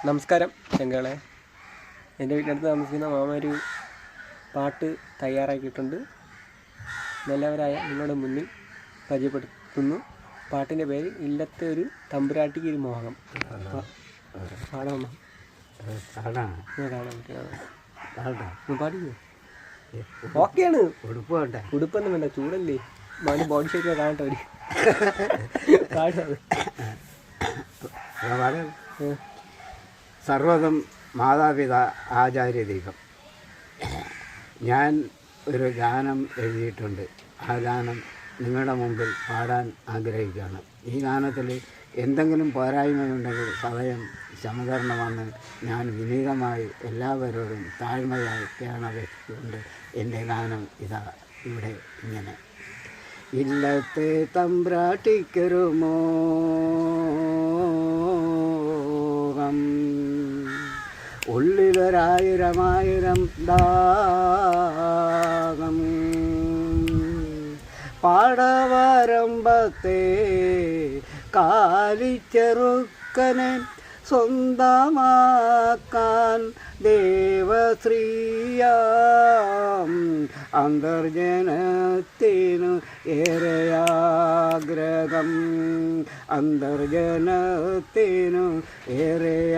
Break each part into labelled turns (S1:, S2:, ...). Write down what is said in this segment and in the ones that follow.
S1: നമസ്കാരം ചങ്കളെ. എൻ്റെ വീട്ടിനടുത്ത് താമസിക്കുന്ന മാമ ഒരു പാട്ട് തയ്യാറാക്കിയിട്ടുണ്ട്. നല്ലവരായ നിങ്ങളുടെ മുന്നിൽ പരിചയപ്പെടുത്തുന്നു. പാട്ടിൻ്റെ പേര് ഇല്ലത്തെ ഒരു തമ്പുരാട്ടിക്ക് ഒരു മോഹം. പാടാമോ? കാണാൻ പാടിക്കോ? ഓക്കെയാണ്. ഉടുപ്പൊന്നും വേണ്ട, ചൂടല്ലേ. മാന് ബോഡി ഷേപ്പ് കാണട്ടെ ഒരു പാടാം.
S2: സർവ്വതും മാതാപിതാ ആചാര്യ ദീപം. ഞാൻ ഒരു ഗാനം എഴുതിയിട്ടുണ്ട്. ആ ഗാനം നിങ്ങളുടെ മുമ്പിൽ പാടാൻ ആഗ്രഹിക്കുകയാണ്. ഈ ഗാനത്തിൽ എന്തെങ്കിലും പോരായ്മയുണ്ടെങ്കിൽ സദയം ക്ഷമകരണമെന്ന് ഞാൻ വിനീതമായി എല്ലാവരോടും താഴ്മയായി കേണപേക്ഷിച്ചുകൊണ്ട് എൻ്റെ ഗാനം ഇതാ ഇവിടെ ഇങ്ങനെ. ഇല്ലത്തെ തമ്പ്രാട്ടിക്കൊരു മോഹം, ഉള്ളിലൊരായിരമായിരം ദാഹം, പാടവരമ്പത്തെ കാലിച്ചെറുക്കനെ സ്വന്തമാക്കാൻ ദേവശ്രീയാം അന്തർജനത്തിനു ഏറെയാഗ്രഹം, അന്തർജനത്തിനു ഏറെയാഗ്രഹം.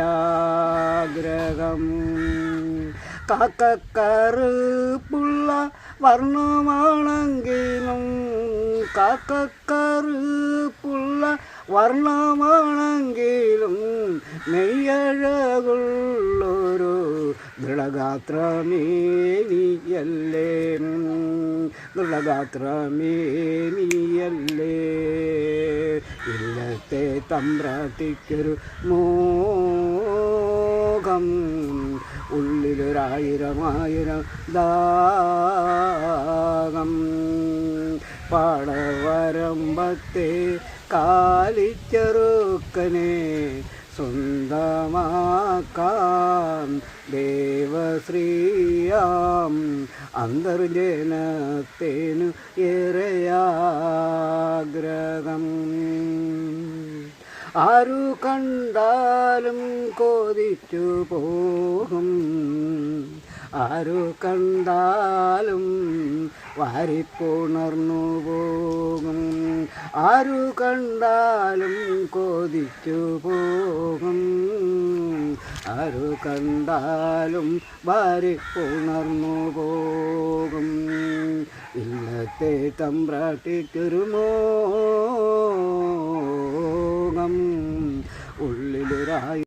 S2: കാക്കക്കറുപ്പുള്ള വർണ്ണമാണെങ്കിലും, കാക്കക്കറുപ്പുള്ള വർണ്ണമാണെങ്കിലും നെയ്യഴകുള്ളൊരു ദൃഢഗാത്രമേനിയല്ലേ, ദൃഢഗാത്രമേനിയല്ലേ. ഇല്ലത്തെ തമ്പ്രാട്ടിക്കൊരു മോഹം, ഉള്ളിലൊരായിരമായിരം ദാഹം, പാടവരമ്പത്തെ കാലിച്ചെറുക്കനെ സ്വന്തമാക്കാൻ ദേവശ്രീയാം അന്തർജനത്തിനു ഏറെയാഗ്രഹം. ആരു കണ്ടാലും കൊതിച്ചു പോകും, ആരു കണ്ടാലും വാരിപ്പുണർന്നു പോകും, ആരു കണ്ടാലും കൊതിച്ചു പോകും, ആരു കണ്ടാലും വാരിപ്പുണർന്നു പോകും. ഇല്ലത്തെ തമ്പ്രാട്ടിക്കൊരു മോഹം, ഉള്ളിലൊരായി